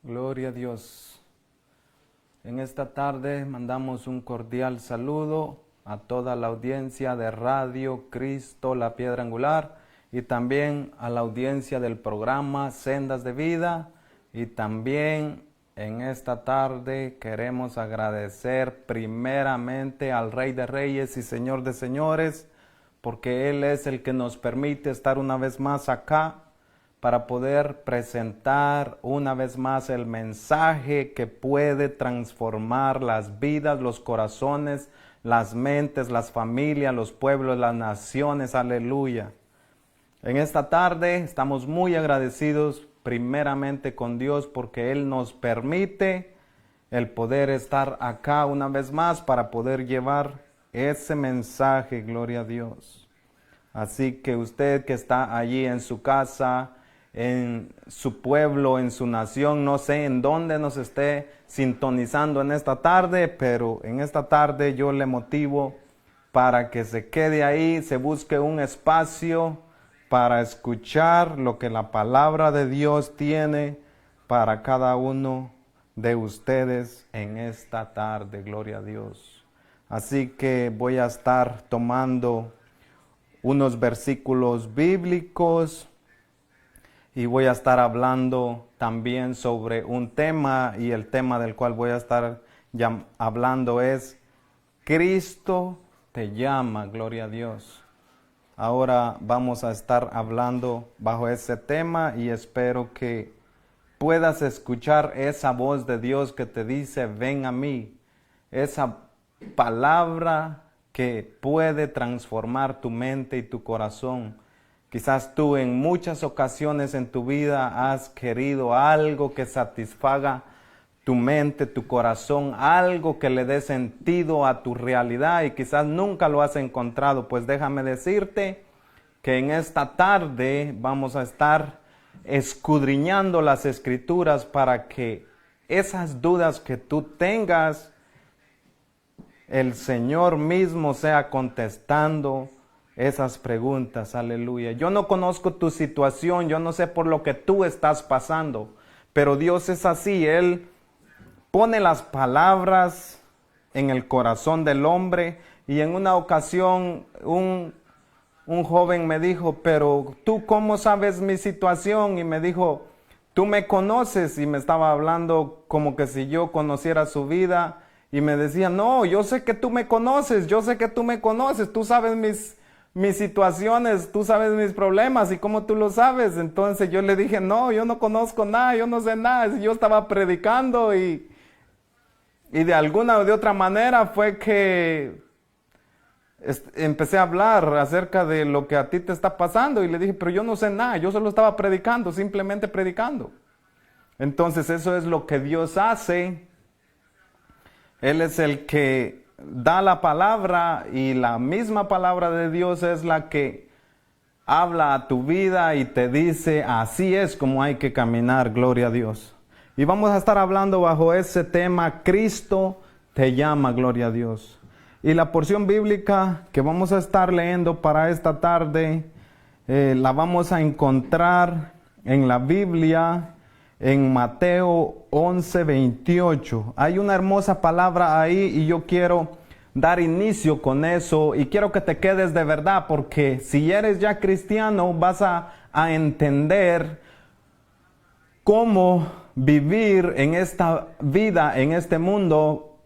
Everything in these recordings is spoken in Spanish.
Gloria a Dios. En esta tarde mandamos un cordial saludo a toda la audiencia de Radio Cristo, la Piedra Angular, y también a la audiencia del programa Sendas de Vida. Y también en esta tarde queremos agradecer primeramente al Rey de Reyes y Señor de Señores, porque Él es el que nos permite estar una vez más acá para poder presentar una vez más el mensaje que puede transformar las vidas, los corazones, las mentes, las familias, los pueblos, las naciones. Aleluya. En esta tarde estamos muy agradecidos primeramente con Dios porque Él nos permite el poder estar acá una vez más para poder llevar ese mensaje. Gloria a Dios. Así que usted que está allí en su casa, en su pueblo, en su nación, no sé en dónde nos esté sintonizando en esta tarde, pero en esta tarde yo le motivo para que se quede ahí, se busque un espacio para escuchar lo que la palabra de Dios tiene para cada uno de ustedes en esta tarde. Gloria a Dios. Así que voy a estar tomando unos versículos bíblicos y voy a estar hablando también sobre un tema, y el tema del cual voy a estar hablando es Cristo te llama. Gloria a Dios. Ahora vamos a estar hablando bajo ese tema y espero que puedas escuchar esa voz de Dios que te dice ven a mí, esa palabra que puede transformar tu mente y tu corazón. Quizás tú en muchas ocasiones en tu vida has querido algo que satisfaga tu mente, tu corazón, algo que le dé sentido a tu realidad y quizás nunca lo has encontrado. Pues déjame decirte que en esta tarde vamos a estar escudriñando las Escrituras para que esas dudas que tú tengas, el Señor mismo sea contestando esas preguntas. Aleluya. Yo no conozco tu situación, yo no sé por lo que tú estás pasando, pero Dios es así. Él pone las palabras en el corazón del hombre. Y en una ocasión un joven me dijo, pero ¿tú cómo sabes mi situación? Y me dijo, tú me conoces, y me estaba hablando como que si yo conociera su vida. Y me decía, no, yo sé que tú me conoces, yo sé que tú me conoces, tú sabes mis situaciones, tú sabes mis problemas, y cómo tú lo sabes. Entonces yo le dije, no, yo no conozco nada, yo no sé nada. Yo estaba predicando y de alguna o de otra manera fue que empecé a hablar acerca de lo que a ti te está pasando, y le dije, pero yo no sé nada, yo solo estaba predicando, simplemente predicando. Entonces eso es lo que Dios hace. Él es el que da la palabra, y la misma palabra de Dios es la que habla a tu vida y te dice así es como hay que caminar. Gloria a Dios. Y vamos a estar hablando bajo ese tema, Cristo te llama. Gloria a Dios. Y la porción bíblica que vamos a estar leyendo para esta tarde la vamos a encontrar en la Biblia, en Mateo 11:28. Hay una hermosa palabra ahí y yo quiero dar inicio con eso y quiero que te quedes de verdad, porque si eres ya cristiano vas a entender cómo vivir en esta vida, en este mundo,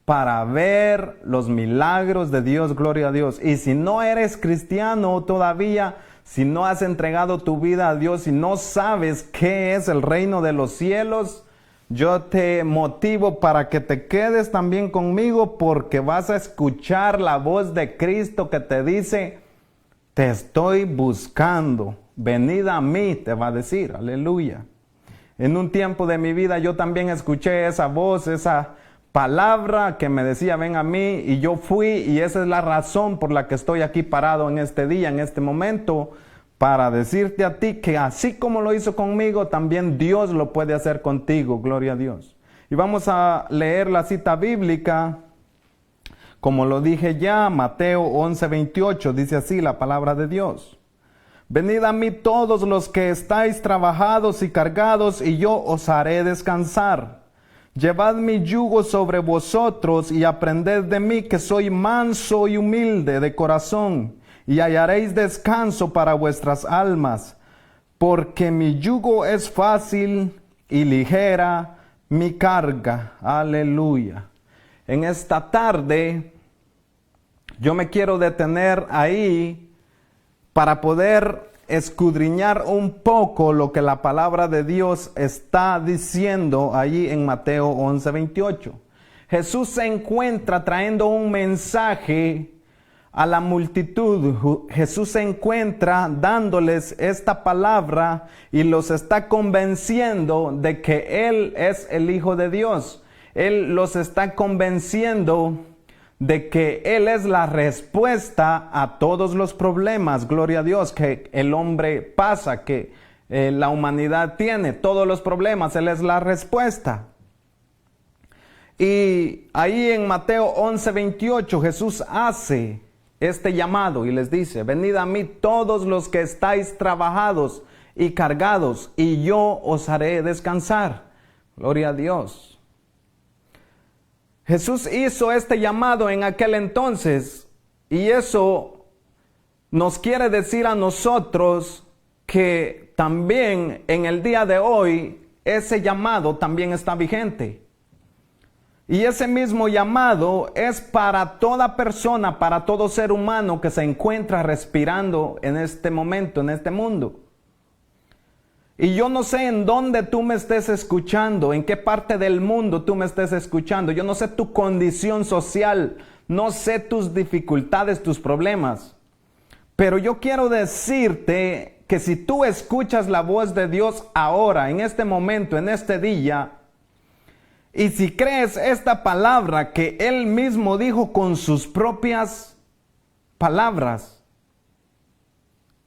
para ver los milagros de Dios. Gloria a Dios. Y si no eres cristiano todavía, si no has entregado tu vida a Dios y no sabes qué es el reino de los cielos, yo te motivo para que te quedes también conmigo, porque vas a escuchar la voz de Cristo que te dice, te estoy buscando, venid a mí, te va a decir. Aleluya. En un tiempo de mi vida yo también escuché esa voz, esa palabra que me decía ven a mí, y yo fui, y esa es la razón por la que estoy aquí parado en este día, en este momento, para decirte a ti que así como lo hizo conmigo, también Dios lo puede hacer contigo. Gloria a Dios. Y vamos a leer la cita bíblica, como lo dije ya, Mateo 11:28, dice así la palabra de Dios. Venid a mí todos los que estáis trabajados y cargados, y yo os haré descansar. Llevad mi yugo sobre vosotros y aprended de mí, que soy manso y humilde de corazón, y hallaréis descanso para vuestras almas, porque mi yugo es fácil y ligera mi carga. Aleluya. En esta tarde yo me quiero detener ahí para poder escudriñar un poco lo que la palabra de Dios está diciendo allí en Mateo 11:28. Jesús se encuentra trayendo un mensaje a la multitud. Jesús se encuentra dándoles esta palabra y los está convenciendo de que Él es el Hijo de Dios. Él los está convenciendo de que Él es la respuesta a todos los problemas, gloria a Dios, que el hombre pasa, que la humanidad tiene, todos los problemas, Él es la respuesta. Y ahí en Mateo 11:28 Jesús hace este llamado y les dice: venid a mí todos los que estáis trabajados y cargados, y yo os haré descansar. Gloria a Dios. Jesús hizo este llamado en aquel entonces, y eso nos quiere decir a nosotros que también en el día de hoy ese llamado también está vigente. Y ese mismo llamado es para toda persona, para todo ser humano que se encuentra respirando en este momento, en este mundo. Y yo no sé en dónde tú me estés escuchando, en qué parte del mundo tú me estés escuchando. Yo no sé tu condición social, no sé tus dificultades, tus problemas. Pero yo quiero decirte que si tú escuchas la voz de Dios ahora, en este momento, en este día, y si crees esta palabra que Él mismo dijo con sus propias palabras,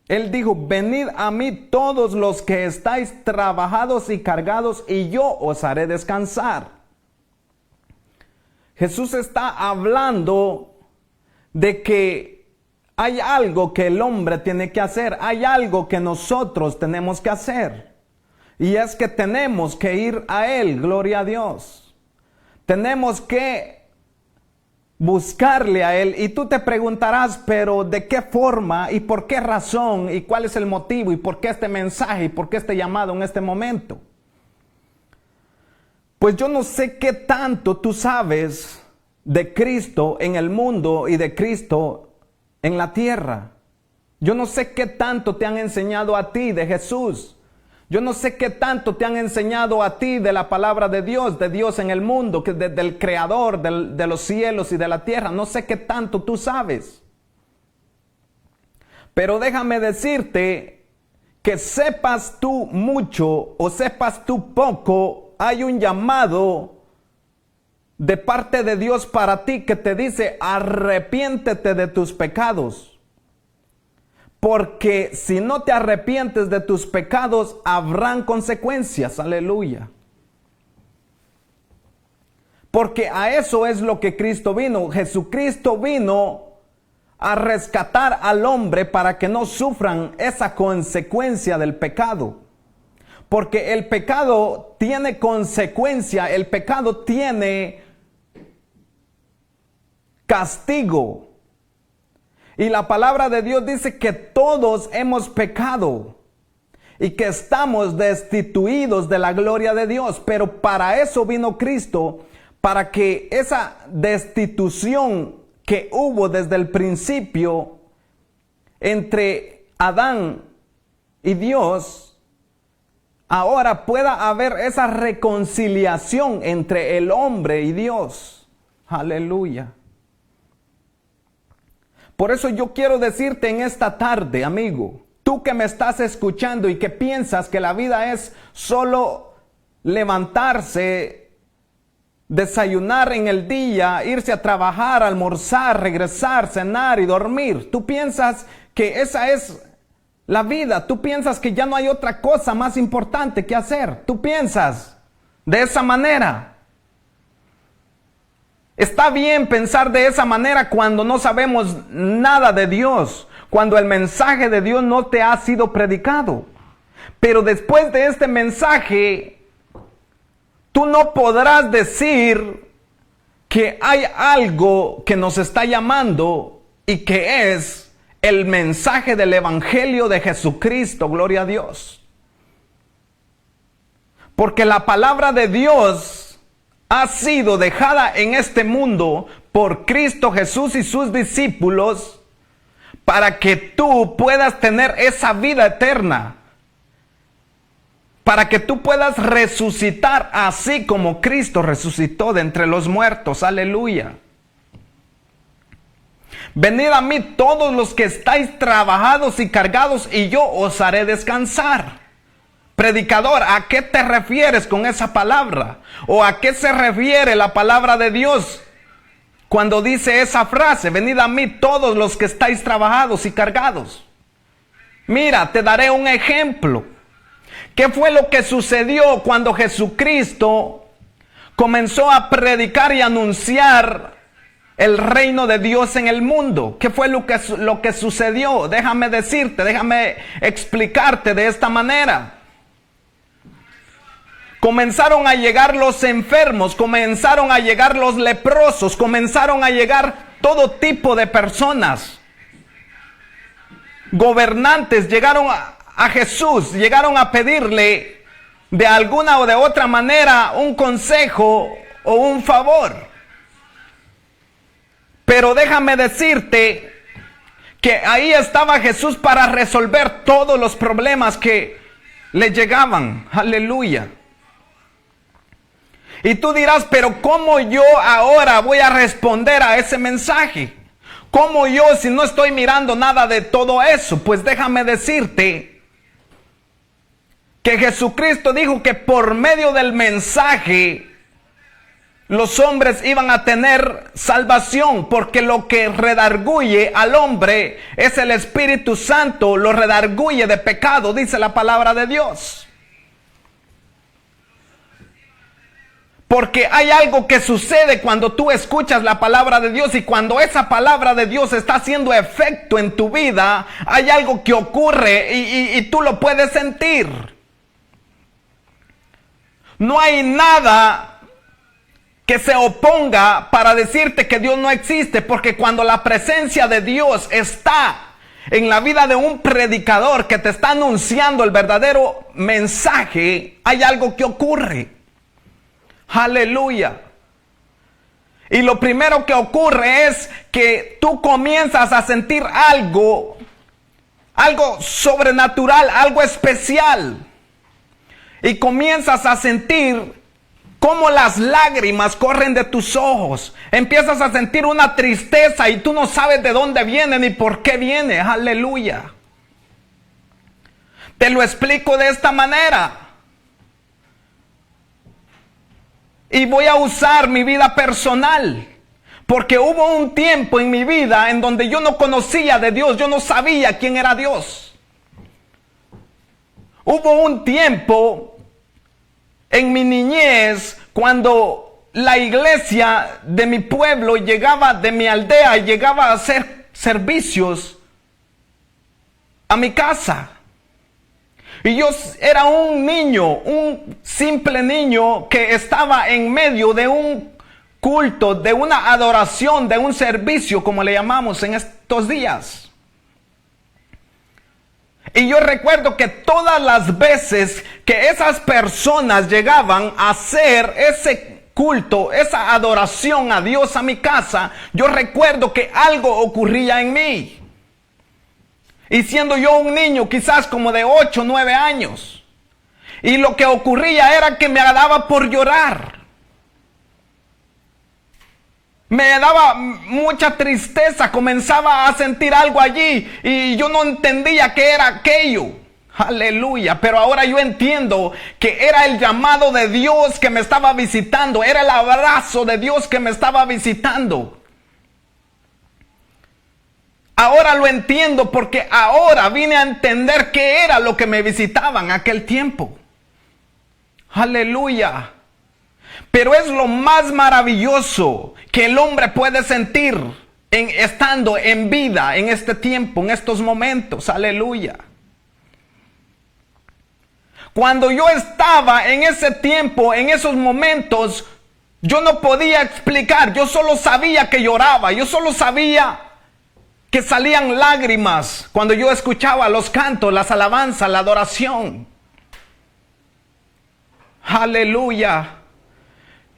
Él dijo: venid a mí todos los que estáis trabajados y cargados, y yo os haré descansar. Jesús está hablando de que hay algo que el hombre tiene que hacer, hay algo que nosotros tenemos que hacer. Y es que tenemos que ir a Él, gloria a Dios. Tenemos que buscarle a Él. Y tú te preguntarás: pero ¿de qué forma y por qué razón y cuál es el motivo y por qué este mensaje y por qué este llamado en este momento? Pues yo no sé qué tanto tú sabes de Cristo en el mundo y de Cristo en la tierra. Yo no sé qué tanto te han enseñado a ti de Jesús. Yo no sé qué tanto te han enseñado a ti de la palabra de Dios en el mundo, que del Creador de los cielos y de la tierra. No sé qué tanto tú sabes. Pero déjame decirte que sepas tú mucho o sepas tú poco, hay un llamado de parte de Dios para ti que te dice: arrepiéntete de tus pecados. Porque si no te arrepientes de tus pecados, habrán consecuencias. Aleluya. Porque a eso es lo que Cristo vino. Jesucristo vino a rescatar al hombre para que no sufran esa consecuencia del pecado. Porque el pecado tiene consecuencia, el pecado tiene castigo. Y la palabra de Dios dice que todos hemos pecado y que estamos destituidos de la gloria de Dios. Pero para eso vino Cristo, para que esa destitución que hubo desde el principio entre Adán y Dios, ahora pueda haber esa reconciliación entre el hombre y Dios. Aleluya. Por eso yo quiero decirte en esta tarde, amigo, tú que me estás escuchando y que piensas que la vida es solo levantarse, desayunar en el día, irse a trabajar, almorzar, regresar, cenar y dormir. Tú piensas que esa es la vida. Tú piensas que ya no hay otra cosa más importante que hacer. Tú piensas de esa manera. Está bien pensar de esa manera cuando no sabemos nada de Dios, cuando el mensaje de Dios no te ha sido predicado. Pero después de este mensaje, tú no podrás decir que hay algo que nos está llamando y que es el mensaje del Evangelio de Jesucristo, gloria a Dios. Porque la palabra de Dios ha sido dejada en este mundo por Cristo Jesús y sus discípulos para que tú puedas tener esa vida eterna. Para que tú puedas resucitar así como Cristo resucitó de entre los muertos. Aleluya. Venid a mí todos los que estáis trabajados y cargados y yo os haré descansar. Predicador, ¿a qué te refieres con esa palabra? ¿O a qué se refiere la palabra de Dios cuando dice esa frase? Venid a mí todos los que estáis trabajados y cargados. Mira, te daré un ejemplo. ¿Qué fue lo que sucedió cuando Jesucristo comenzó a predicar y anunciar el reino de Dios en el mundo? ¿Qué fue lo que sucedió? Déjame decirte, déjame explicarte de esta manera. Comenzaron a llegar los enfermos, comenzaron a llegar los leprosos, comenzaron a llegar todo tipo de personas. Gobernantes llegaron a Jesús, llegaron a pedirle de alguna o de otra manera un consejo o un favor. Pero déjame decirte que ahí estaba Jesús para resolver todos los problemas que le llegaban. Aleluya. Y tú dirás, pero ¿cómo yo ahora voy a responder a ese mensaje? ¿Cómo yo si no estoy mirando nada de todo eso? Pues déjame decirte que Jesucristo dijo que por medio del mensaje los hombres iban a tener salvación, porque lo que redarguye al hombre es el Espíritu Santo, lo redarguye de pecado, dice la palabra de Dios. Porque hay algo que sucede cuando tú escuchas la palabra de Dios y cuando esa palabra de Dios está haciendo efecto en tu vida, hay algo que ocurre y tú lo puedes sentir. No hay nada que se oponga para decirte que Dios no existe, porque cuando la presencia de Dios está en la vida de un predicador que te está anunciando el verdadero mensaje, hay algo que ocurre. Aleluya. Y lo primero que ocurre es que tú comienzas a sentir algo sobrenatural, algo especial. Y comienzas a sentir cómo las lágrimas corren de tus ojos. Empiezas a sentir una tristeza y tú no sabes de dónde viene ni por qué viene. Aleluya. Te lo explico de esta manera. Y voy a usar mi vida personal, porque hubo un tiempo en mi vida en donde yo no conocía de Dios, yo no sabía quién era Dios. Hubo un tiempo en mi niñez cuando la iglesia de mi pueblo llegaba, de mi aldea, y llegaba a hacer servicios a mi casa. Y yo era un niño, un simple niño que estaba en medio de un culto, de una adoración, de un servicio, como le llamamos en estos días. Y yo recuerdo que todas las veces que esas personas llegaban a hacer ese culto, esa adoración a Dios a mi casa, yo recuerdo que algo ocurría en mí. Y siendo yo un niño, quizás como de 8 o 9 años, y lo que ocurría era que me daba por llorar. Me daba mucha tristeza, comenzaba a sentir algo allí y yo no entendía qué era aquello. Aleluya, pero ahora yo entiendo que era el llamado de Dios que me estaba visitando, era el abrazo de Dios que me estaba visitando. Ahora lo entiendo porque ahora vine a entender qué era lo que me visitaba en aquel tiempo. Aleluya. Pero es lo más maravilloso que el hombre puede sentir. estando en vida en este tiempo, en estos momentos. Aleluya. Cuando yo estaba en ese tiempo, en esos momentos, yo no podía explicar. Yo solo sabía que lloraba. Yo solo sabía que salían lágrimas cuando yo escuchaba los cantos, las alabanzas, la adoración. Aleluya.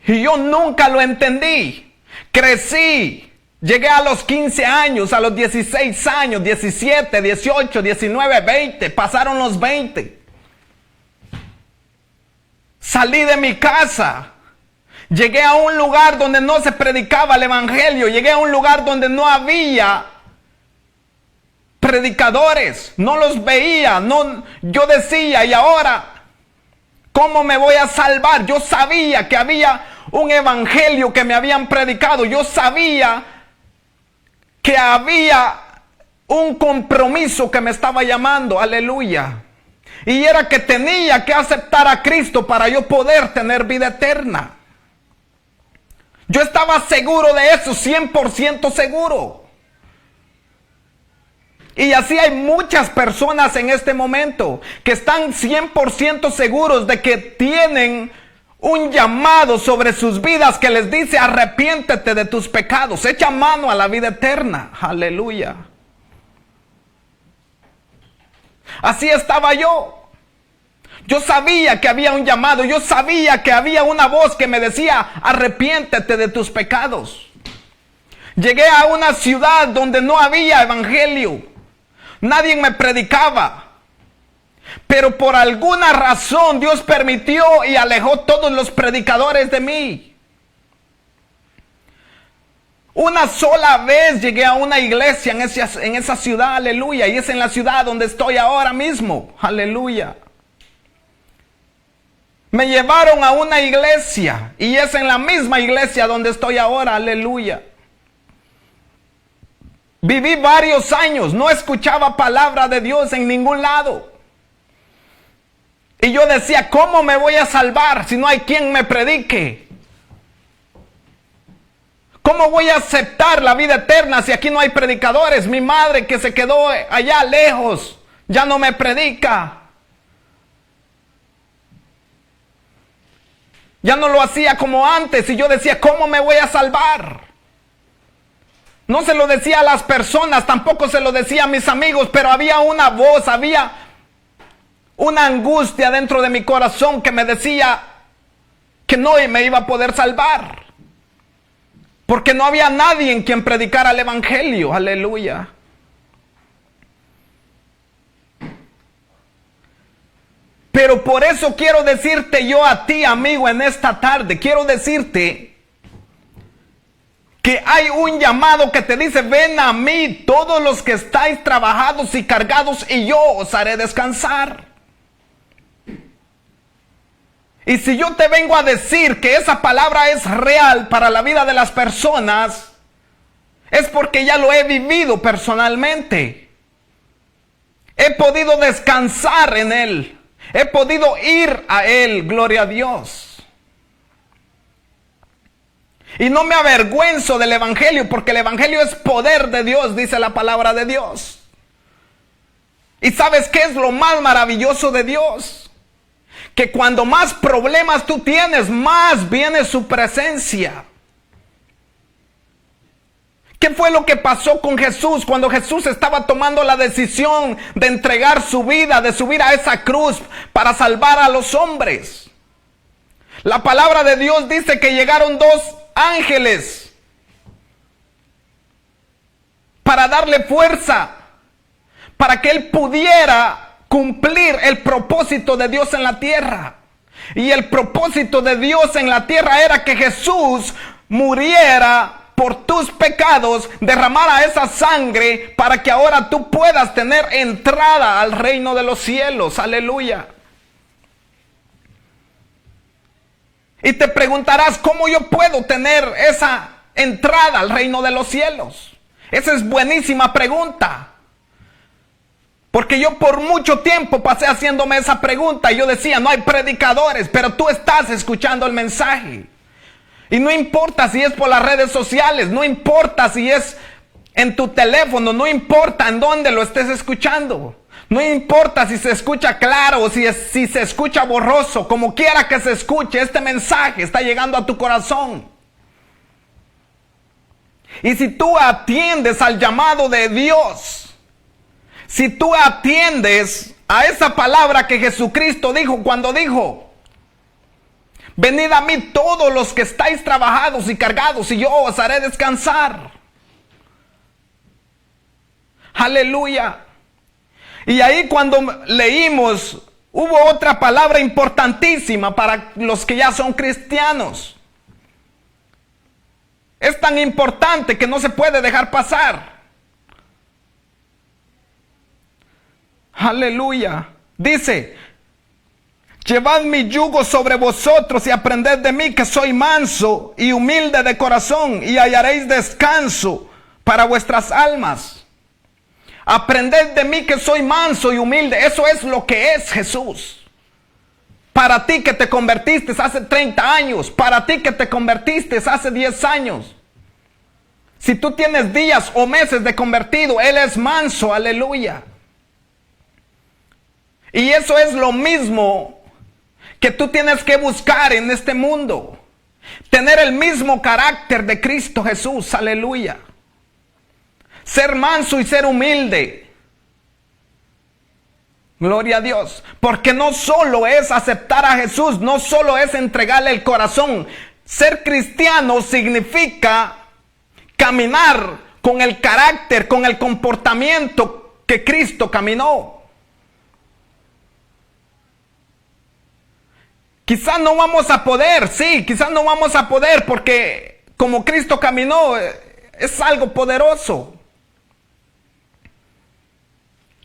Y yo nunca lo entendí. Crecí. Llegué a los 15 años, a los 16 años, 17, 18, 19, 20. Pasaron los 20. Salí de mi casa. Llegué a un lugar donde no se predicaba el evangelio. Llegué a un lugar donde no había predicadores. No los veía. Yo decía, ¿y ahora cómo me voy a salvar? Yo sabía que había un evangelio que me habían predicado. Yo sabía que había un compromiso que me estaba llamando. Aleluya. Y era que tenía que aceptar a Cristo para yo poder tener vida eterna. Yo estaba seguro de eso, 100% seguro. Y así hay muchas personas en este momento que están 100% seguros de que tienen un llamado sobre sus vidas que les dice: arrepiéntete de tus pecados, echa mano a la vida eterna. Aleluya. Así estaba yo. Yo sabía que había un llamado. Yo sabía que había una voz que me decía: arrepiéntete de tus pecados. Llegué a una ciudad donde no había evangelio. Nadie me predicaba. Pero por alguna razón Dios permitió y alejó todos los predicadores de mí. Una sola vez llegué a una iglesia en esa ciudad, aleluya. Y es en la ciudad donde estoy ahora mismo, aleluya. Me llevaron a una iglesia y es en la misma iglesia donde estoy ahora, aleluya. Viví varios años, no escuchaba palabra de Dios en ningún lado. Y yo decía: ¿cómo me voy a salvar si no hay quien me predique? ¿Cómo voy a aceptar la vida eterna si aquí no hay predicadores? Mi madre, que se quedó allá lejos, ya no me predica. Ya no lo hacía como antes. Y yo decía: ¿cómo me voy a salvar? No se lo decía a las personas, tampoco se lo decía a mis amigos, pero había una voz, había una angustia dentro de mi corazón que me decía que no me iba a poder salvar. Porque no había nadie en quien predicara el evangelio. Aleluya. Pero por eso quiero decirte yo a ti, amigo, en esta tarde, quiero decirte que hay un llamado que te dice: ven a mí todos los que estáis trabajados y cargados, y yo os haré descansar. Y si yo te vengo a decir que esa palabra es real para la vida de las personas, es porque ya lo he vivido personalmente. He podido descansar en Él. He podido ir a Él, gloria a Dios. Y no me avergüenzo del evangelio, porque el evangelio es poder de Dios, dice la palabra de Dios. ¿Y sabes qué es lo más maravilloso de Dios? Que cuando más problemas tú tienes, más viene su presencia. ¿Qué fue lo que pasó con Jesús cuando Jesús estaba tomando la decisión de entregar su vida, de subir a esa cruz para salvar a los hombres? La palabra de Dios dice que llegaron dos ángeles para darle fuerza, para que él pudiera cumplir el propósito de Dios en la tierra. Y el propósito de Dios en la tierra era que Jesús muriera por tus pecados, derramara esa sangre para que ahora tú puedas tener entrada al reino de los cielos. Aleluya. Y te preguntarás: ¿cómo yo puedo tener esa entrada al reino de los cielos? Esa es buenísima pregunta. Porque yo por mucho tiempo pasé haciéndome esa pregunta y yo decía: no hay predicadores, pero tú estás escuchando el mensaje. Y no importa si es por las redes sociales, no importa si es en tu teléfono, no importa en dónde lo estés escuchando. No importa si se escucha claro o si se escucha borroso, como quiera que se escuche, este mensaje está llegando a tu corazón. Y si tú atiendes al llamado de Dios, si tú atiendes a esa palabra que Jesucristo dijo cuando dijo: venid a mí todos los que estáis trabajados y cargados, y yo os haré descansar. Aleluya. Y ahí cuando leímos, hubo otra palabra importantísima para los que ya son cristianos. Es tan importante que no se puede dejar pasar. Aleluya. Dice: llevad mi yugo sobre vosotros y aprended de mí, que soy manso y humilde de corazón, y hallaréis descanso para vuestras almas. Aprended de mí, que soy manso y humilde. Eso es lo que es Jesús. Para ti que te convertiste hace 30 años, para ti que te convertiste hace 10 años. Si tú tienes días o meses de convertido, Él es manso, aleluya. Y eso es lo mismo que tú tienes que buscar en este mundo. Tener el mismo carácter de Cristo Jesús, aleluya. Ser manso y ser humilde. Gloria a Dios. Porque no solo es aceptar a Jesús, no solo es entregarle el corazón. Ser cristiano significa caminar con el carácter, con el comportamiento que Cristo caminó. Quizás no vamos a poder, sí, quizás no vamos a poder, porque como Cristo caminó, es algo poderoso.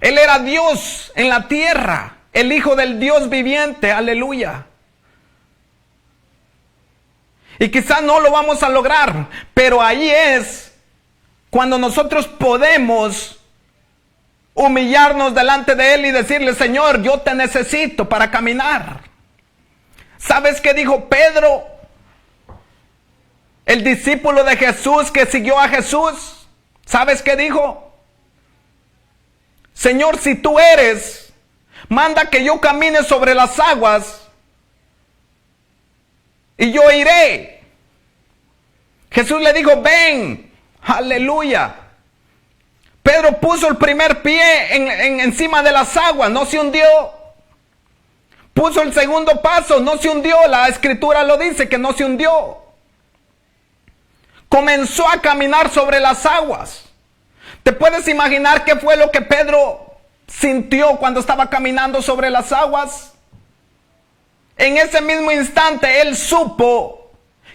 Él era Dios en la tierra, el Hijo del Dios viviente, aleluya. Y quizás no lo vamos a lograr, pero ahí es cuando nosotros podemos humillarnos delante de Él y decirle: Señor, yo te necesito para caminar. ¿Sabes qué dijo Pedro, el discípulo de Jesús que siguió a Jesús? ¿Sabes qué dijo? Señor, si tú eres, manda que yo camine sobre las aguas y yo iré. Jesús le dijo: ven, aleluya. Pedro puso el primer pie encima de las aguas, no se hundió. Puso el segundo paso, no se hundió. La escritura lo dice, que no se hundió. Comenzó a caminar sobre las aguas. ¿Te puedes imaginar qué fue lo que Pedro sintió cuando estaba caminando sobre las aguas? En ese mismo instante él supo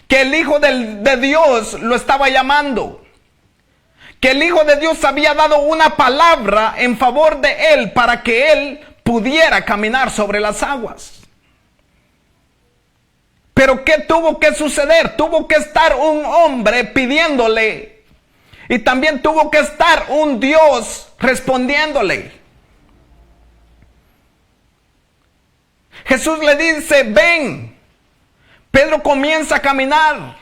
que el Hijo de Dios lo estaba llamando. Que el Hijo de Dios había dado una palabra en favor de él para que él pudiera caminar sobre las aguas. Pero ¿qué tuvo que suceder? Tuvo que estar un hombre pidiéndole. Y también tuvo que estar un Dios respondiéndole. Jesús le dice: ven. Pedro comienza a caminar.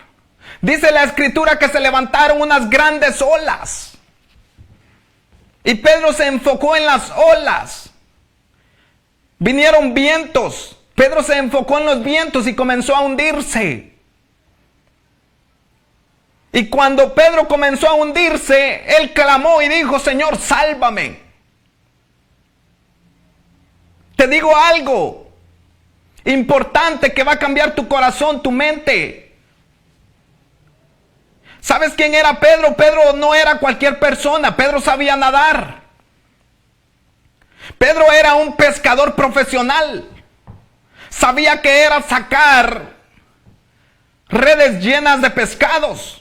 Dice la escritura que se levantaron unas grandes olas. Y Pedro se enfocó en las olas. Vinieron vientos. Pedro se enfocó en los vientos y comenzó a hundirse. Y cuando Pedro comenzó a hundirse, él clamó y dijo: Señor, sálvame. Te digo algo importante que va a cambiar tu corazón, tu mente. ¿Sabes quién era Pedro? Pedro no era cualquier persona. Pedro sabía nadar. Pedro era un pescador profesional. Sabía que era sacar redes llenas de pescados.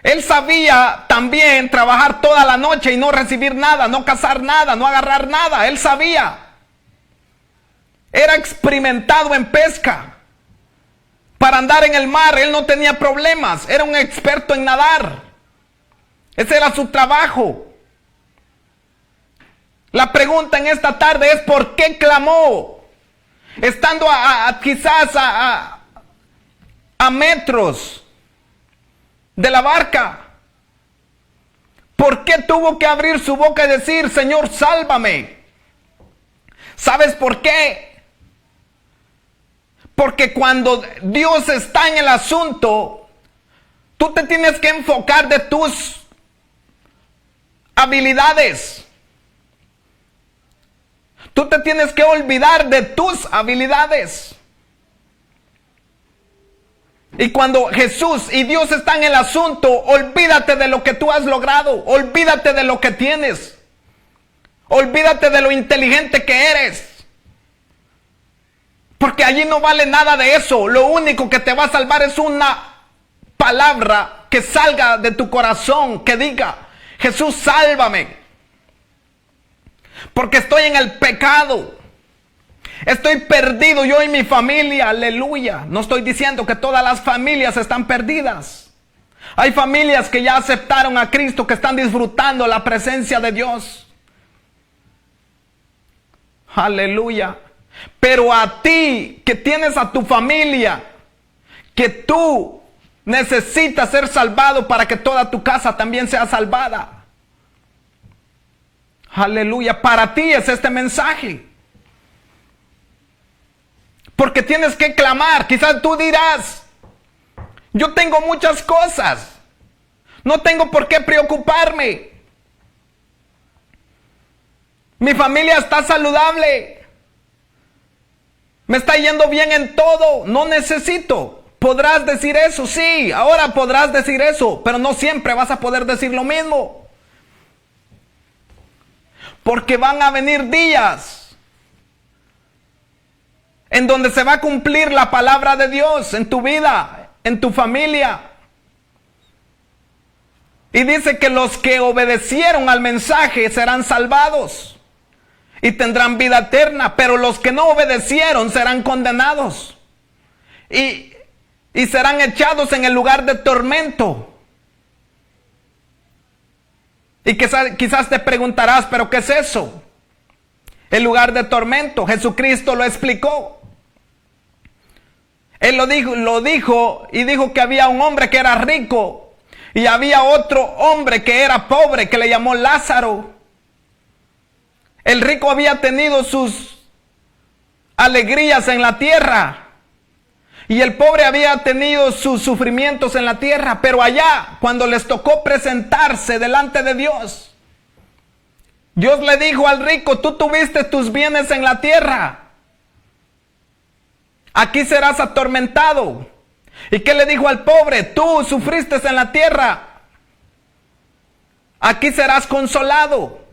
Él sabía también trabajar toda la noche y no recibir nada, no cazar nada, no agarrar nada. Él sabía. Era experimentado en pesca. Para andar en el mar, él no tenía problemas. Era un experto en nadar. Ese era su trabajo. La pregunta en esta tarde es: ¿por qué clamó? Estando quizás a metros de la barca. ¿Por qué tuvo que abrir su boca y decir, Señor, sálvame? ¿Sabes por qué? Porque cuando Dios está en el asunto, tú te tienes que enfocar de tus habilidades. Tú te tienes que olvidar de tus habilidades. Y cuando Jesús y Dios están en el asunto, olvídate de lo que tú has logrado. Olvídate de lo que tienes. Olvídate de lo inteligente que eres. Porque allí no vale nada de eso. Lo único que te va a salvar es una palabra que salga de tu corazón, que diga, Jesús, sálvame. Porque estoy en el pecado. Estoy perdido yo y mi familia, aleluya. No estoy diciendo que todas las familias están perdidas. Hay familias que ya aceptaron a Cristo, que están disfrutando la presencia de Dios. Aleluya. Pero a ti, que tienes a tu familia, que tú necesitas ser salvado para que toda tu casa también sea salvada. Aleluya. Para ti es este mensaje. Porque tienes que clamar. Quizás tú dirás, yo tengo muchas cosas. No tengo por qué preocuparme. Mi familia está saludable. Me está yendo bien en todo. No necesito. Podrás decir eso, sí. Ahora podrás decir eso. Pero no siempre vas a poder decir lo mismo. Porque van a venir días en donde se va a cumplir la palabra de Dios en tu vida, en tu familia. Y dice que los que obedecieron al mensaje serán salvados y tendrán vida eterna, pero los que no obedecieron serán condenados y serán echados en el lugar de tormento. Y quizás te preguntarás, ¿pero qué es eso? El lugar de tormento. Jesucristo lo explicó. Él lo dijo y dijo que había un hombre que era rico y había otro hombre que era pobre, que le llamó Lázaro. El rico había tenido sus alegrías en la tierra y el pobre había tenido sus sufrimientos en la tierra, pero allá, cuando les tocó presentarse delante de Dios, Dios le dijo al rico, tú tuviste tus bienes en la tierra, aquí serás atormentado. ¿Y qué le dijo al pobre? Tú sufriste en la tierra, aquí serás consolado.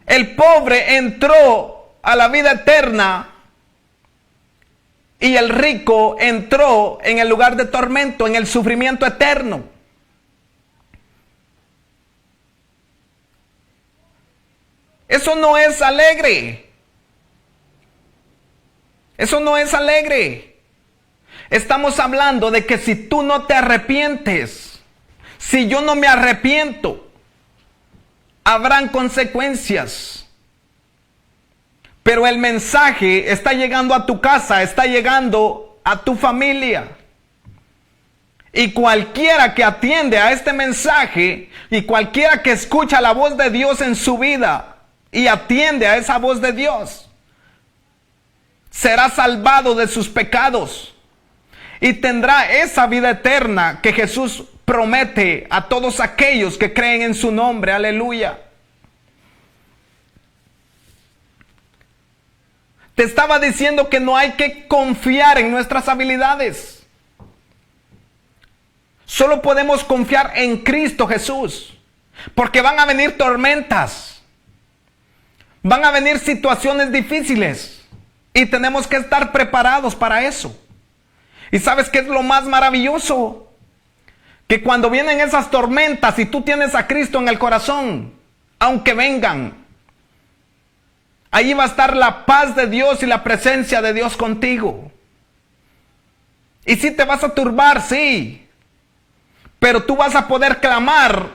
El pobre entró a la vida eterna y el rico entró en el lugar de tormento, en el sufrimiento eterno. Eso no es alegre. Eso no es alegre. Estamos hablando de que si tú no te arrepientes, si yo no me arrepiento, habrán consecuencias. Pero el mensaje está llegando a tu casa, está llegando a tu familia. Y cualquiera que atiende a este mensaje y cualquiera que escucha la voz de Dios en su vida y atiende a esa voz de Dios, será salvado de sus pecados y tendrá esa vida eterna que Jesús promete a todos aquellos que creen en su nombre. Aleluya. Te estaba diciendo que no hay que confiar en nuestras habilidades. Solo podemos confiar en Cristo Jesús, porque van a venir tormentas, van a venir situaciones difíciles. Y tenemos que estar preparados para eso. ¿Y sabes qué es lo más maravilloso? Que cuando vienen esas tormentas y tú tienes a Cristo en el corazón, aunque vengan, ahí va a estar la paz de Dios y la presencia de Dios contigo. Y sí te vas a turbar, sí, pero tú vas a poder clamar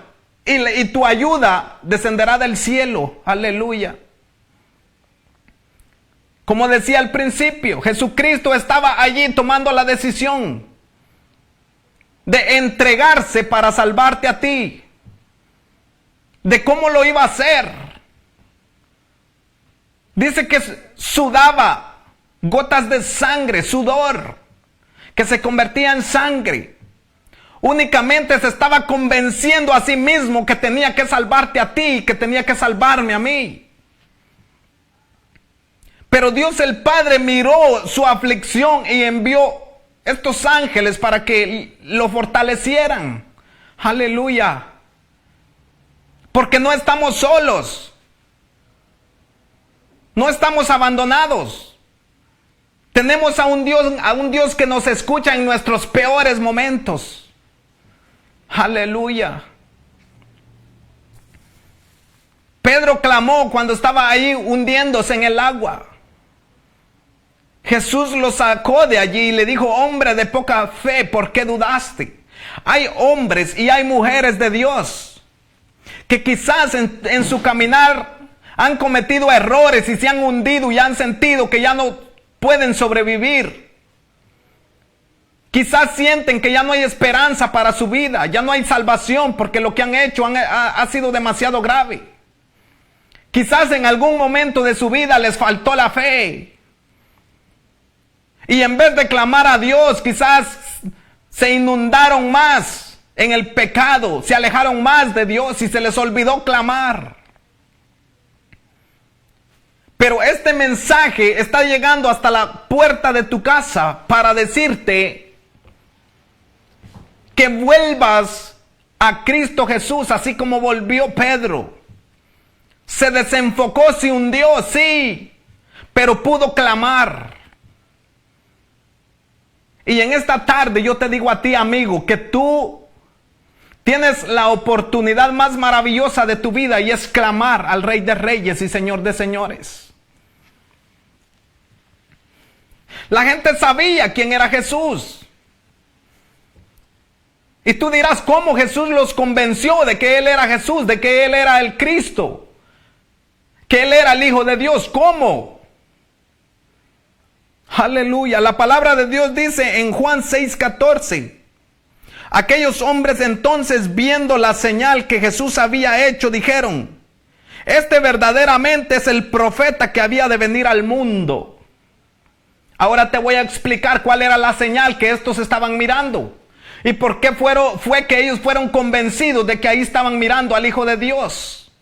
y tu ayuda descenderá del cielo. Aleluya. Como decía al principio, Jesucristo estaba allí tomando la decisión. de entregarse para salvarte a ti, de cómo lo iba a hacer. Dice que sudaba gotas de sangre, sudor, que se convertía en sangre. Únicamente se estaba convenciendo a sí mismo que tenía que salvarte a ti, que tenía que salvarme a mí. Pero Dios el Padre miró su aflicción y envió estos ángeles para que lo fortalecieran. Aleluya. Porque no estamos solos. No estamos abandonados. Tenemos a un Dios que nos escucha en nuestros peores momentos. Aleluya. Pedro clamó cuando estaba ahí hundiéndose en el agua. Jesús lo sacó de allí y le dijo: hombre de poca fe, ¿por qué dudaste? Hay hombres y hay mujeres de Dios que quizás en su caminar han cometido errores y se han hundido y han sentido que ya no pueden sobrevivir. Quizás sienten que ya no hay esperanza para su vida, ya no hay salvación porque lo que han hecho ha sido demasiado grave. Quizás en algún momento de su vida les faltó la fe. Y en vez de clamar a Dios, quizás se inundaron más en el pecado, se alejaron más de Dios y se les olvidó clamar. Pero este mensaje está llegando hasta la puerta de tu casa para decirte que vuelvas a Cristo Jesús, así como volvió Pedro. Se desenfocó, se hundió, sí, pero pudo clamar. Y en esta tarde yo te digo a ti, amigo, que tú tienes la oportunidad más maravillosa de tu vida, y es clamar al Rey de Reyes y Señor de Señores. La gente sabía quién era Jesús. Y tú dirás: ¿cómo Jesús los convenció de que Él era Jesús, de que Él era el Cristo, que Él era el Hijo de Dios? ¿Cómo? Aleluya. La palabra de Dios dice en Juan 6:14: aquellos hombres entonces, viendo la señal que Jesús había hecho, dijeron: este verdaderamente es el profeta que había de venir al mundo. Ahora te voy a explicar cuál era la señal que estos estaban mirando. ¿Y por qué fue que ellos fueron convencidos de que ahí estaban mirando al Hijo de Dios?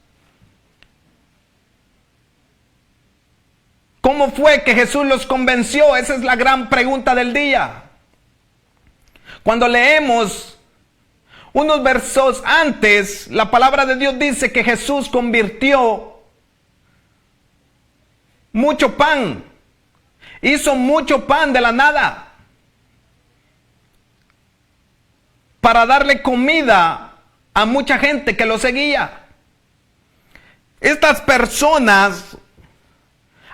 ¿Cómo fue que Jesús los convenció? Esa es la gran pregunta del día. Cuando leemos unos versos antes, la palabra de Dios dice que Jesús convirtió mucho pan. Hizo mucho pan de la nada para darle comida a mucha gente que lo seguía. Estas personas,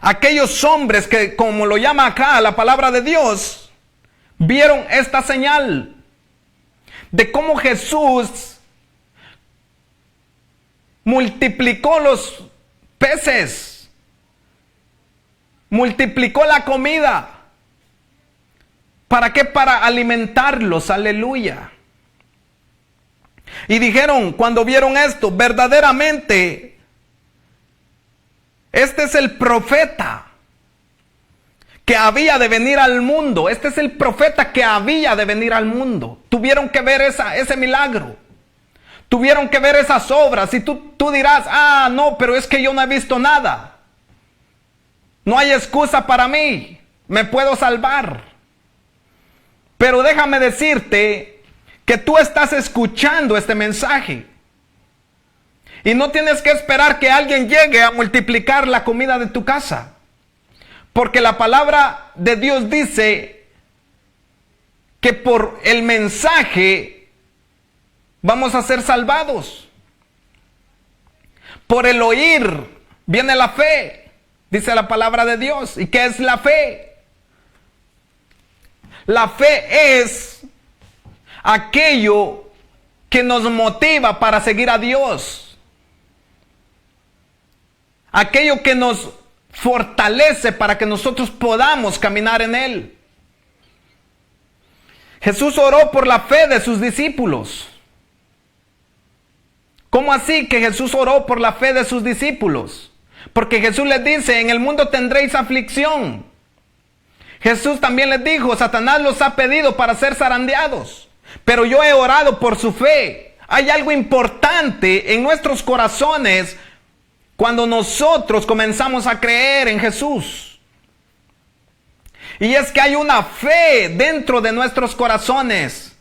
aquellos hombres que, como lo llama acá la palabra de Dios, vieron esta señal de cómo Jesús multiplicó los peces, multiplicó la comida. ¿Para qué? Para alimentarlos. Aleluya. Y dijeron, cuando vieron esto: verdaderamente este es el profeta que había de venir al mundo. Este es el profeta que había de venir al mundo. Tuvieron que ver ese milagro. Tuvieron que ver esas obras. Y tú dirás: ah, no, pero es que yo no he visto nada. No hay excusa para mí. Me puedo salvar. Pero déjame decirte que tú estás escuchando este mensaje. Y no tienes que esperar que alguien llegue a multiplicar la comida de tu casa. Porque la palabra de Dios dice que por el mensaje vamos a ser salvados. Por el oír viene la fe, dice la palabra de Dios. ¿Y qué es la fe? La fe es aquello que nos motiva para seguir a Dios. Aquello que nos fortalece para que nosotros podamos caminar en Él. Jesús oró por la fe de sus discípulos. ¿Cómo así que Jesús oró por la fe de sus discípulos? Porque Jesús les dice, en el mundo tendréis aflicción. Jesús también les dijo, Satanás los ha pedido para ser zarandeados, pero yo he orado por su fe. Hay algo importante en nuestros corazones cuando nosotros comenzamos a creer en Jesús. Y es que hay una fe dentro de nuestros corazones.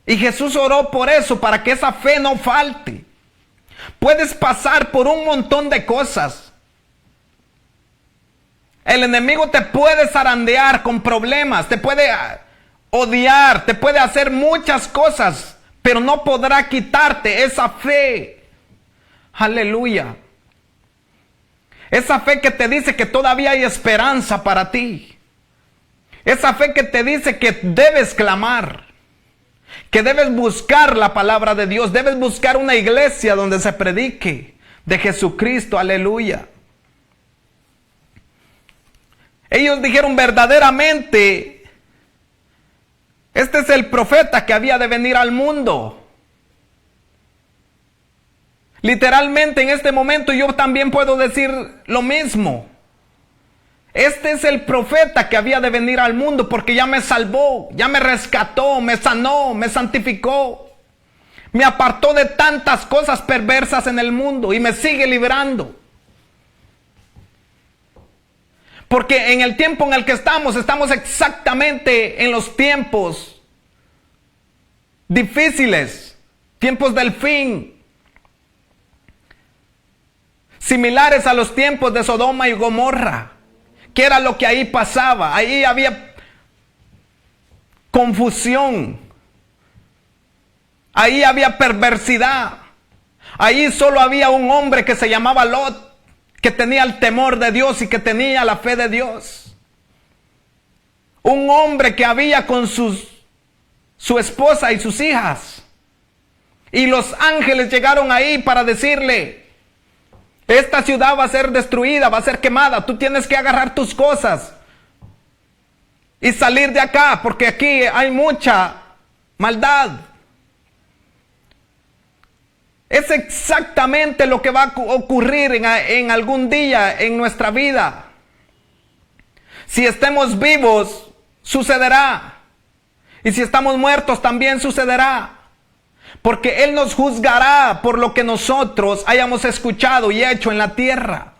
Y Jesús oró por eso, para que esa fe no falte. Puedes pasar por un montón de cosas. El enemigo te puede zarandear con problemas, te puede odiar, te puede hacer muchas cosas, pero no podrá quitarte esa fe. Aleluya. Esa fe que te dice que todavía hay esperanza para ti. Esa fe que te dice que debes clamar, que debes buscar la palabra de Dios, debes buscar una iglesia donde se predique de Jesucristo. Aleluya. Ellos dijeron verdaderamente, este es el profeta que había de venir al mundo. Literalmente en este momento yo también puedo decir lo mismo. Este es el profeta que había de venir al mundo, porque ya me salvó, ya me rescató, me sanó, me santificó. Me apartó de tantas cosas perversas en el mundo y me sigue librando. Porque en el tiempo en el que estamos exactamente en los tiempos difíciles, tiempos del fin, similares a los tiempos de Sodoma y Gomorra. ¿Qué era lo que ahí pasaba? Ahí había confusión, ahí había perversidad, ahí solo había un hombre que se llamaba Lot, que tenía el temor de Dios y que tenía la fe de Dios. Un hombre que había con su esposa y sus hijas. Y los ángeles llegaron ahí para decirle, esta ciudad va a ser destruida, va a ser quemada. Tú tienes que agarrar tus cosas y salir de acá, porque aquí hay mucha maldad. Es exactamente lo que va a ocurrir en algún día en nuestra vida. Si estemos vivos, sucederá. Y si estamos muertos, también sucederá. Porque Él nos juzgará por lo que nosotros hayamos escuchado y hecho en la tierra.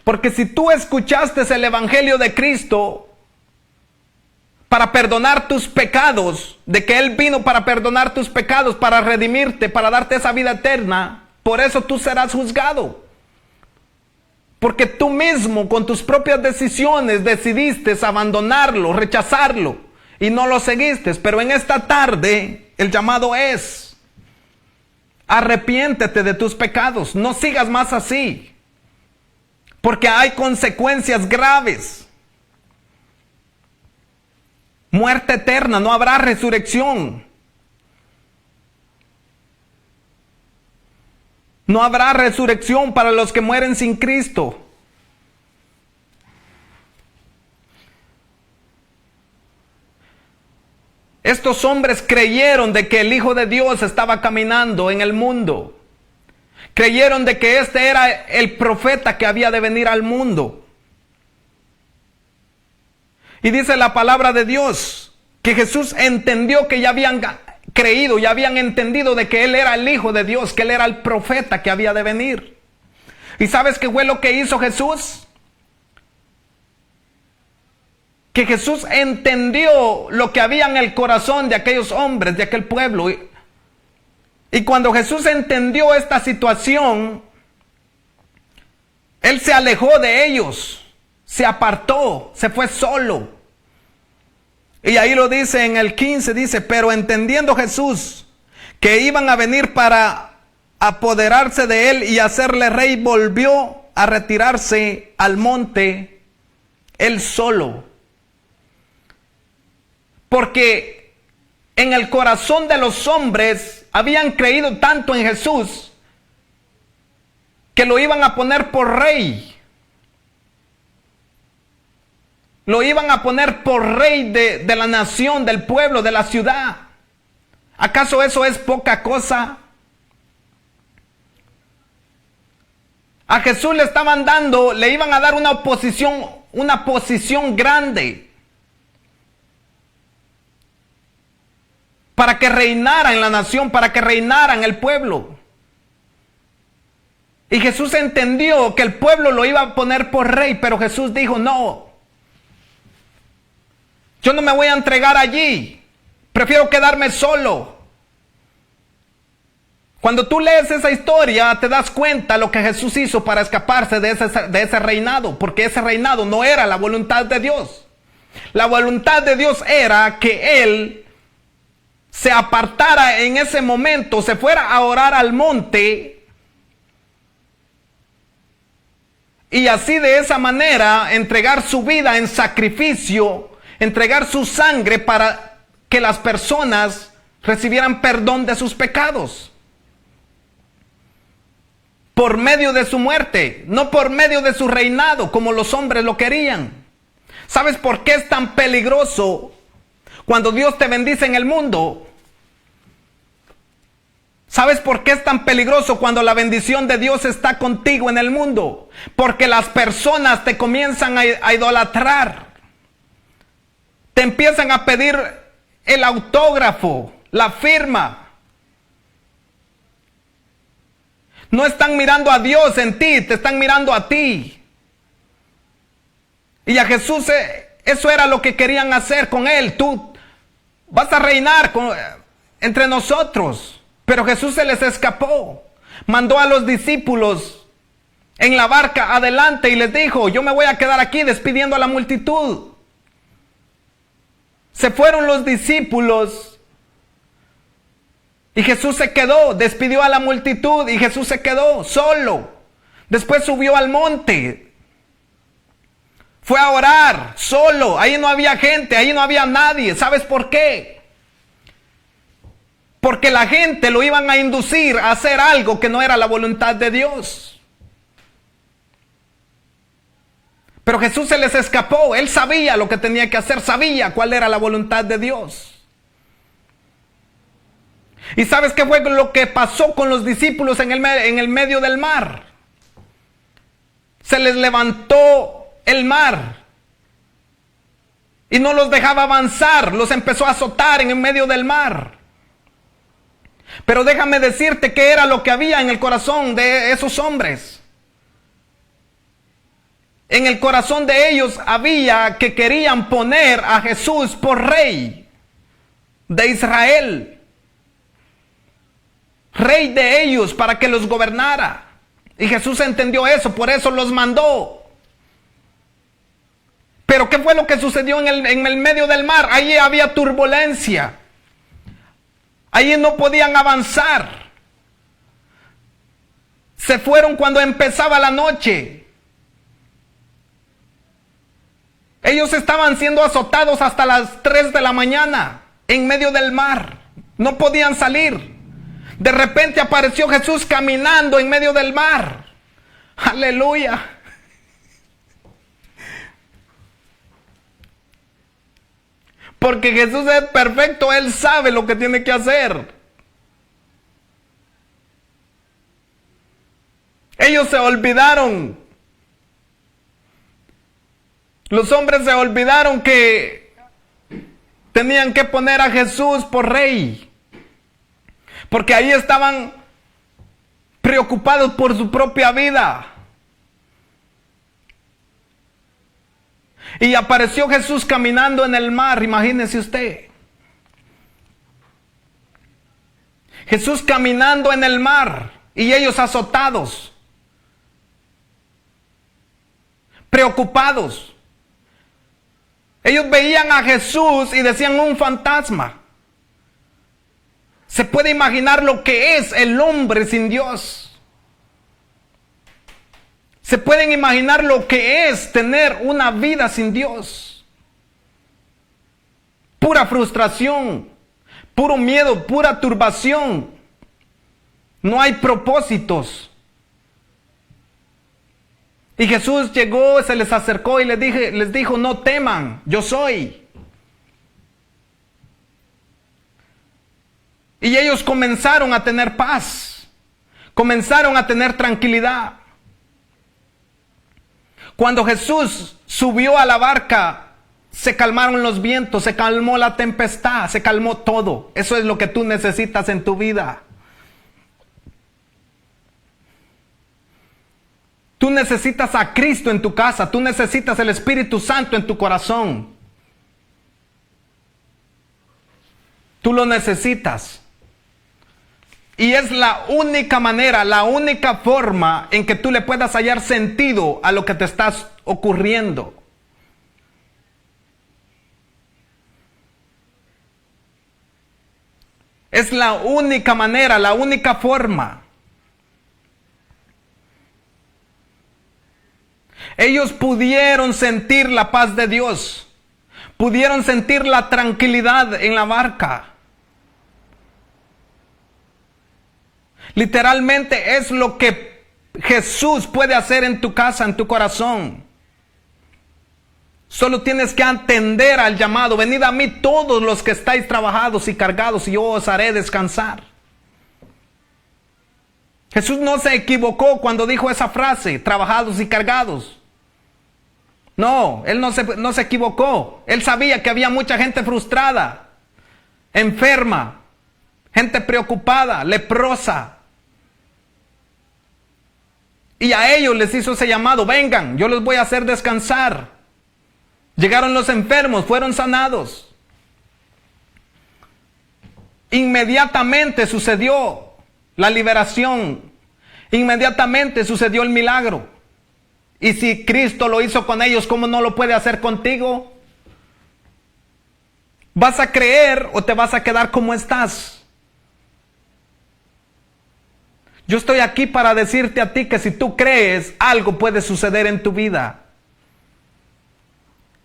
Porque si tú escuchaste el Evangelio de Cristo para perdonar tus pecados, de que Él vino para perdonar tus pecados, para redimirte, para darte esa vida eterna, por eso tú serás juzgado. Porque tú mismo con tus propias decisiones decidiste abandonarlo, rechazarlo y no lo seguiste. Pero en esta tarde el llamado es: arrepiéntete de tus pecados, no sigas más así, porque hay consecuencias graves. Muerte eterna, no habrá resurrección. No habrá resurrección para los que mueren sin Cristo. Estos hombres creyeron de que el Hijo de Dios estaba caminando en el mundo. Creyeron de que este era el profeta que había de venir al mundo. Y dice la palabra de Dios que Jesús entendió que ya habían creído, ya habían entendido de que Él era el Hijo de Dios, que Él era el profeta que había de venir. ¿Y sabes qué fue lo que hizo Jesús? Que Jesús entendió lo que había en el corazón de aquellos hombres, de aquel pueblo. Y cuando Jesús entendió esta situación, Él se alejó de ellos, se apartó, se fue solo. Y ahí lo dice en el 15, dice, pero entendiendo Jesús que iban a venir para apoderarse de Él y hacerle rey, volvió a retirarse al monte Él solo. Porque en el corazón de los hombres habían creído tanto en Jesús que lo iban a poner por rey. Lo iban a poner por rey de la nación, del pueblo, de la ciudad. ¿Acaso eso es poca cosa? A Jesús le estaban dando, le iban a dar una posición grande para que reinara en la nación, para que reinara en el pueblo. Y Jesús entendió que el pueblo lo iba a poner por rey, pero Jesús dijo, no, yo no me voy a entregar allí, prefiero quedarme solo. Cuando tú lees esa historia, te das cuenta lo que Jesús hizo para escaparse de ese reinado, porque ese reinado no era la voluntad de Dios. La voluntad de Dios era que Él se apartara en ese momento, se fuera a orar al monte, y así de esa manera entregar su vida en sacrificio, entregar su sangre para que las personas recibieran perdón de sus pecados. Por medio de su muerte, no por medio de su reinado, como los hombres lo querían. ¿Sabes por qué es tan peligroso cuando Dios te bendice en el mundo? ¿Sabes por qué es tan peligroso cuando la bendición de Dios está contigo en el mundo? Porque las personas te comienzan a idolatrar. Te empiezan a pedir el autógrafo, la firma. No están mirando a Dios en ti, te están mirando a ti. Y a Jesús eso era lo que querían hacer con Él. Tú vas a reinar entre nosotros. Pero Jesús se les escapó. Mandó a los discípulos en la barca adelante y les dijo, yo me voy a quedar aquí despidiendo a la multitud. Se fueron los discípulos y Jesús se quedó, despidió a la multitud y Jesús se quedó solo. Después subió al monte. Fue a orar solo. Ahí no había gente, ahí no había nadie. ¿Sabes por qué? Porque la gente lo iban a inducir a hacer algo que no era la voluntad de Dios. Pero Jesús se les escapó. Él sabía lo que tenía que hacer, sabía cuál era la voluntad de Dios. ¿Y sabes qué fue lo que pasó con los discípulos en el medio del mar? Se les levantó el mar y no los dejaba avanzar, los empezó a azotar en el medio del mar. Pero déjame decirte qué era lo que había en el corazón de esos hombres. En el corazón de ellos había que querían poner a Jesús por rey de Israel. Rey de ellos para que los gobernara. Y Jesús entendió eso, por eso los mandó. Pero ¿qué fue lo que sucedió en el medio del mar? Allí había turbulencia. Allí no podían avanzar. Se fueron cuando empezaba la noche. Ellos estaban siendo azotados hasta las 3 de la mañana en medio del mar. No podían salir. De repente apareció Jesús caminando en medio del mar. Aleluya. Porque Jesús es perfecto, Él sabe lo que tiene que hacer. Ellos se olvidaron. Los hombres se olvidaron que tenían que poner a Jesús por rey. Porque ahí estaban preocupados por su propia vida. Y apareció Jesús caminando en el mar, imagínese usted. Jesús caminando en el mar y ellos azotados, preocupados. Ellos veían a Jesús y decían un fantasma. ¿Se puede imaginar lo que es el hombre sin Dios? ¿Se pueden imaginar lo que es tener una vida sin Dios? Pura frustración, puro miedo, pura turbación. No hay propósitos. Y Jesús llegó, se les acercó y les dijo, no teman, yo soy. Y ellos comenzaron a tener paz, comenzaron a tener tranquilidad. Cuando Jesús subió a la barca, se calmaron los vientos, se calmó la tempestad, se calmó todo. Eso es lo que tú necesitas en tu vida. Tú necesitas a Cristo en tu casa, tú necesitas el Espíritu Santo en tu corazón. Tú lo necesitas. Y es la única manera, la única forma en que tú le puedas hallar sentido a lo que te está ocurriendo. Es la única manera, la única forma. Ellos pudieron sentir la paz de Dios, pudieron sentir la tranquilidad en la barca. Literalmente es lo que Jesús puede hacer en tu casa, en tu corazón. Solo tienes que atender al llamado. Venid a mí todos los que estáis trabajados y cargados, y yo os haré descansar. Jesús no se equivocó cuando dijo esa frase, trabajados y cargados. No, Él no se equivocó. Él sabía que había mucha gente frustrada, enferma, gente preocupada, leprosa. Y a ellos les hizo ese llamado, vengan, yo los voy a hacer descansar. Llegaron los enfermos, fueron sanados. Inmediatamente sucedió la liberación. Inmediatamente sucedió el milagro. Y si Cristo lo hizo con ellos, ¿cómo no lo puede hacer contigo? ¿Vas a creer o te vas a quedar como estás? Yo estoy aquí para decirte a ti que si tú crees, algo puede suceder en tu vida.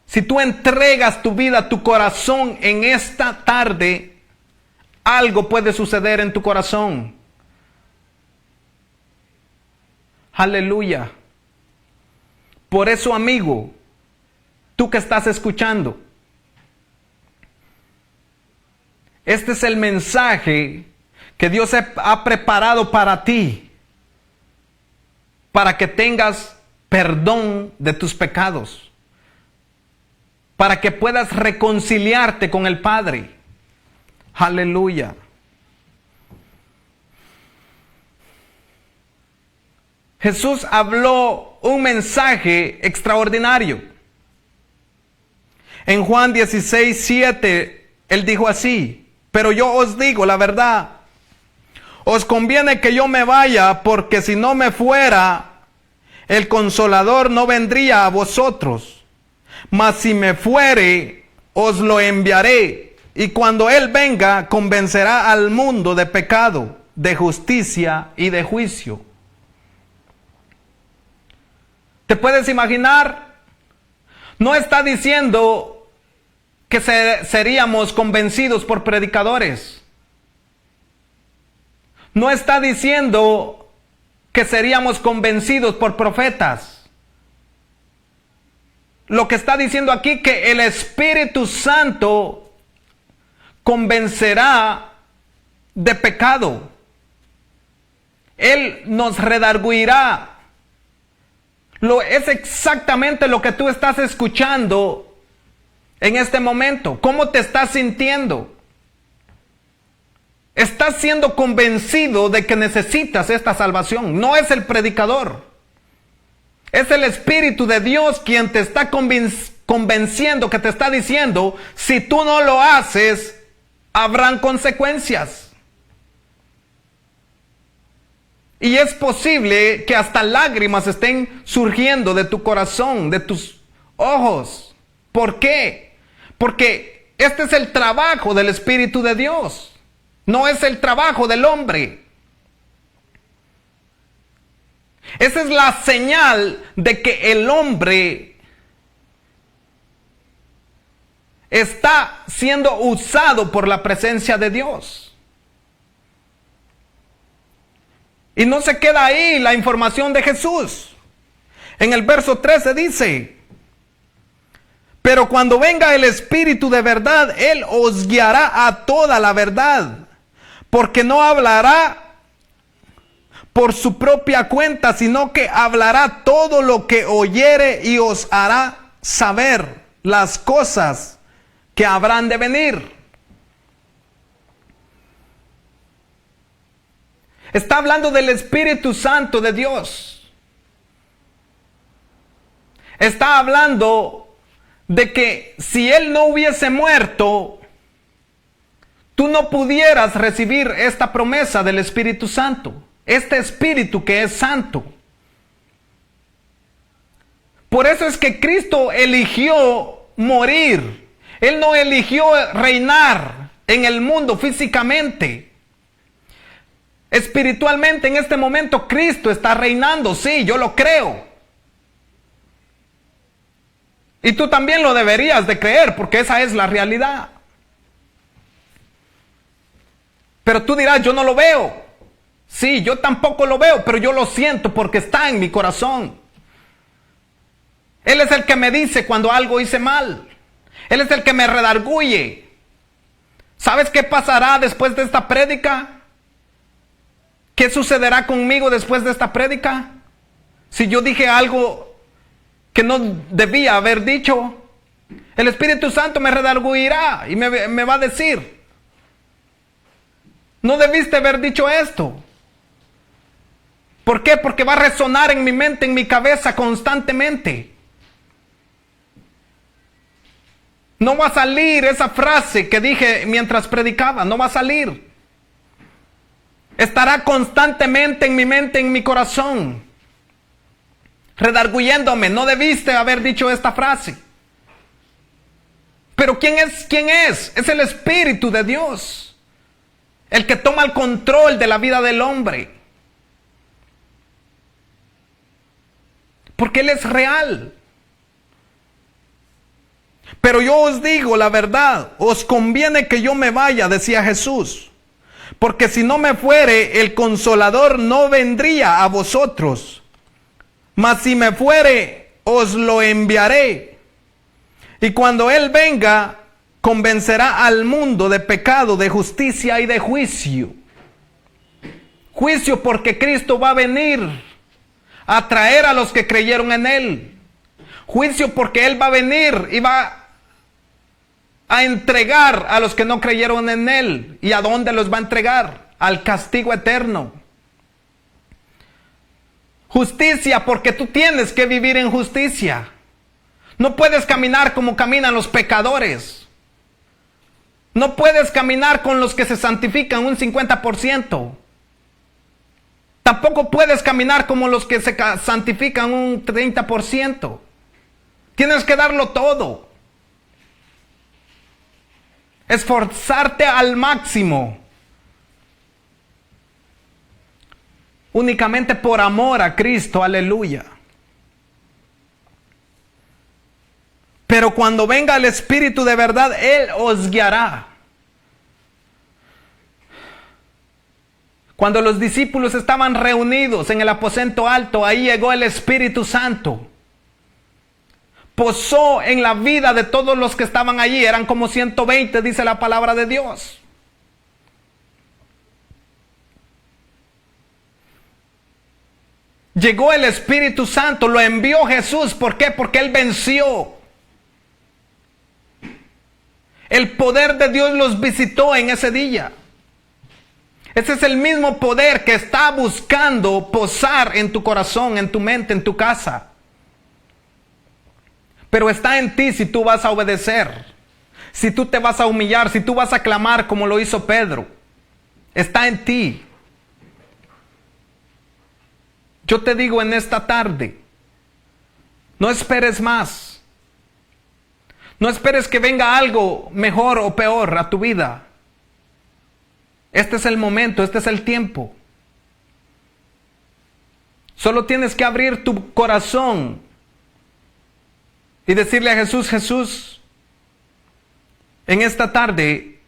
Si tú entregas tu vida, tu corazón en esta tarde, algo puede suceder en tu corazón. Aleluya. Por eso, amigo, tú que estás escuchando, este es el mensaje que Dios ha preparado para ti, para que tengas perdón de tus pecados, para que puedas reconciliarte con el Padre. Aleluya. Jesús habló un mensaje extraordinario. En Juan 16:7, Él dijo así, pero yo os digo la verdad, os conviene que yo me vaya, porque si no me fuera, el Consolador no vendría a vosotros. Mas si me fuere, os lo enviaré. Y cuando Él venga, convencerá al mundo de pecado, de justicia y de juicio. ¿Te puedes imaginar? No está diciendo que seríamos convencidos por predicadores. No está diciendo que seríamos convencidos por profetas. Lo que está diciendo aquí que el Espíritu Santo convencerá de pecado. Él nos redarguirá. Es exactamente lo que tú estás escuchando en este momento. ¿Cómo te estás sintiendo? Estás siendo convencido de que necesitas esta salvación. No es el predicador. Es el Espíritu de Dios quien te está convenciendo, que te está diciendo, si tú no lo haces, habrán consecuencias. Y es posible que hasta lágrimas estén surgiendo de tu corazón, de tus ojos. ¿Por qué? Porque este es el trabajo del Espíritu de Dios. No es el trabajo del hombre. Esa es la señal de que el hombre está siendo usado por la presencia de Dios. Y no se queda ahí la información de Jesús. En el verso 13 dice: pero cuando venga el Espíritu de verdad, Él os guiará a toda la verdad, porque no hablará por su propia cuenta, sino que hablará todo lo que oyere y os hará saber las cosas que habrán de venir. Está hablando del Espíritu Santo de Dios. Está hablando de que si Él no hubiese muerto, tú no pudieras recibir esta promesa del Espíritu Santo. Este Espíritu que es santo. Por eso es que Cristo eligió morir. Él no eligió reinar en el mundo físicamente. Espiritualmente en este momento Cristo está reinando. Sí, yo lo creo. Y tú también lo deberías de creer, porque esa es la realidad. Pero tú dirás, yo no lo veo. Sí, yo tampoco lo veo, pero yo lo siento porque está en mi corazón. Él es el que me dice cuando algo hice mal. Él es el que me redarguye. ¿Sabes qué pasará después de esta prédica? ¿Qué sucederá conmigo después de esta prédica? Si yo dije algo que no debía haber dicho, el Espíritu Santo me redarguirá y me va a decir: no debiste haber dicho esto. ¿Por qué? Porque va a resonar en mi mente, en mi cabeza constantemente. No va a salir esa frase que dije mientras predicaba, no va a salir. Estará constantemente en mi mente, en mi corazón, redarguyéndome: no debiste haber dicho esta frase. Pero ¿quién es? ¿Quién es? Es el Espíritu de Dios, el que toma el control de la vida del hombre. Porque Él es real. Pero yo os digo la verdad, os conviene que yo me vaya, decía Jesús. Porque si no me fuere, el Consolador no vendría a vosotros. Mas si me fuere, os lo enviaré. Y cuando Él venga, convencerá al mundo de pecado, de justicia y de juicio. Juicio porque Cristo va a venir a traer a los que creyeron en Él. Juicio porque Él va a venir y va a entregar a los que no creyeron en Él. ¿Y a dónde los va a entregar? Al castigo eterno. Justicia porque tú tienes que vivir en justicia. No puedes caminar como caminan los pecadores. No puedes caminar con los que se santifican un 50%. Tampoco puedes caminar como los que se santifican un 30%. Tienes que darlo todo. Esforzarte al máximo. Únicamente por amor a Cristo, aleluya. Pero cuando venga el Espíritu de verdad, Él os guiará. Cuando los discípulos estaban reunidos en el aposento alto, ahí llegó el Espíritu Santo. Posó en la vida de todos los que estaban allí. Eran como 120, dice la palabra de Dios. Llegó el Espíritu Santo, lo envió Jesús. ¿Por qué? Porque Él venció. El poder de Dios los visitó en ese día. Ese es el mismo poder que está buscando posar en tu corazón, en tu mente, en tu casa. Pero está en ti si tú vas a obedecer, si tú te vas a humillar, si tú vas a clamar como lo hizo Pedro. Está en ti. Yo te digo en esta tarde, no esperes más. No esperes que venga algo mejor o peor a tu vida. Este es el momento, este es el tiempo. Solo tienes que abrir tu corazón y decirle a Jesús: Jesús, en esta tarde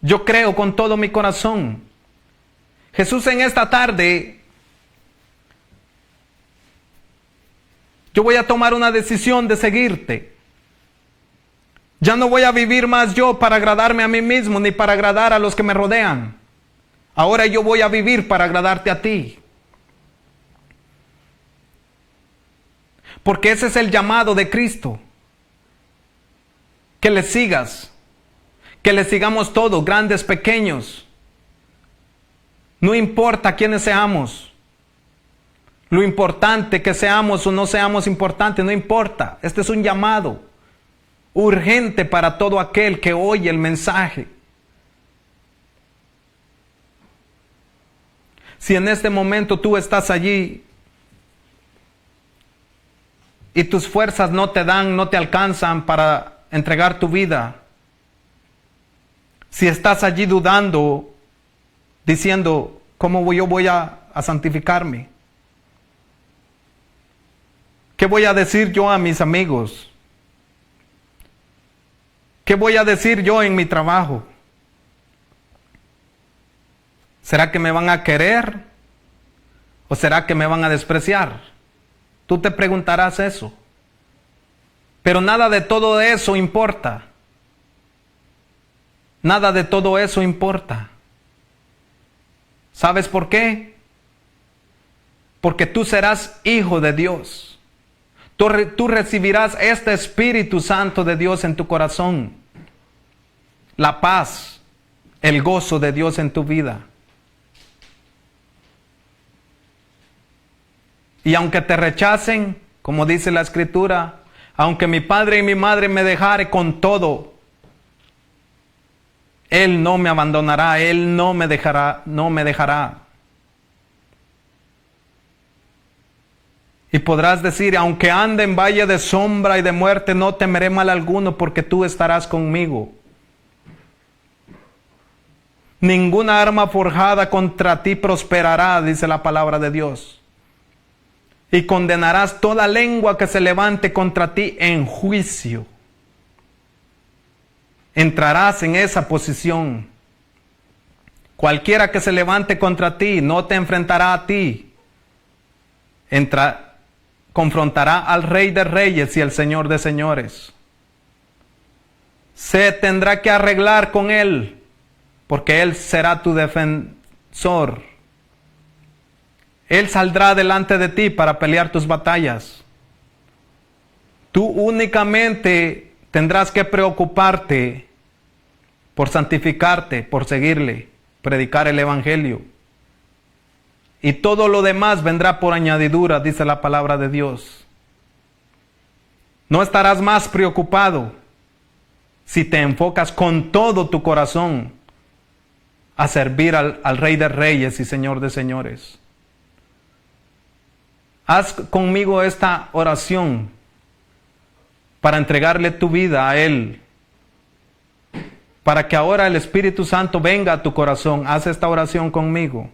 yo creo con todo mi corazón. Jesús, en esta tarde Yo voy a tomar una decisión de seguirte. Ya no voy a vivir más yo para agradarme a mí mismo ni para agradar a los que me rodean. Ahora yo voy a vivir para agradarte a ti. Porque ese es el llamado de Cristo. Que le sigas. Que le sigamos todos, grandes, pequeños. No importa quiénes seamos. Lo importante que seamos o no seamos importantes, no importa. Este es un llamado urgente para todo aquel que oye el mensaje. Si en este momento tú estás allí y tus fuerzas no te dan, no te alcanzan para entregar tu vida, si estás allí dudando, diciendo, ¿cómo yo voy a santificarme? ¿Qué voy a decir yo a mis amigos? ¿Qué voy a decir yo en mi trabajo? ¿Será que me van a querer? ¿O será que me van a despreciar? Tú te preguntarás eso. Pero nada de todo eso importa. Nada de todo eso importa. ¿Sabes por qué? Porque tú serás hijo de Dios. Tú recibirás este Espíritu Santo de Dios en tu corazón. La paz, el gozo de Dios en tu vida. Y aunque te rechacen, como dice la Escritura, aunque mi padre y mi madre me dejare con todo, Él no me abandonará, Él no me dejará. Y podrás decir, aunque ande en valle de sombra y de muerte, no temeré mal alguno, porque tú estarás conmigo. Ninguna arma forjada contra ti prosperará, dice la palabra de Dios. Y condenarás toda lengua que se levante contra ti en juicio. Entrarás en esa posición. Cualquiera que se levante contra ti no te enfrentará a ti. Confrontará al Rey de Reyes y al Señor de Señores. Se tendrá que arreglar con Él, porque Él será tu defensor. Él saldrá delante de ti para pelear tus batallas. Tú únicamente tendrás que preocuparte por santificarte, por seguirle, predicar el Evangelio. Y todo lo demás vendrá por añadidura, dice la palabra de Dios. No estarás más preocupado si te enfocas con todo tu corazón a servir al Rey de Reyes y Señor de Señores. Haz conmigo esta oración para entregarle tu vida a Él, para que ahora el Espíritu Santo venga a tu corazón. Haz esta oración conmigo.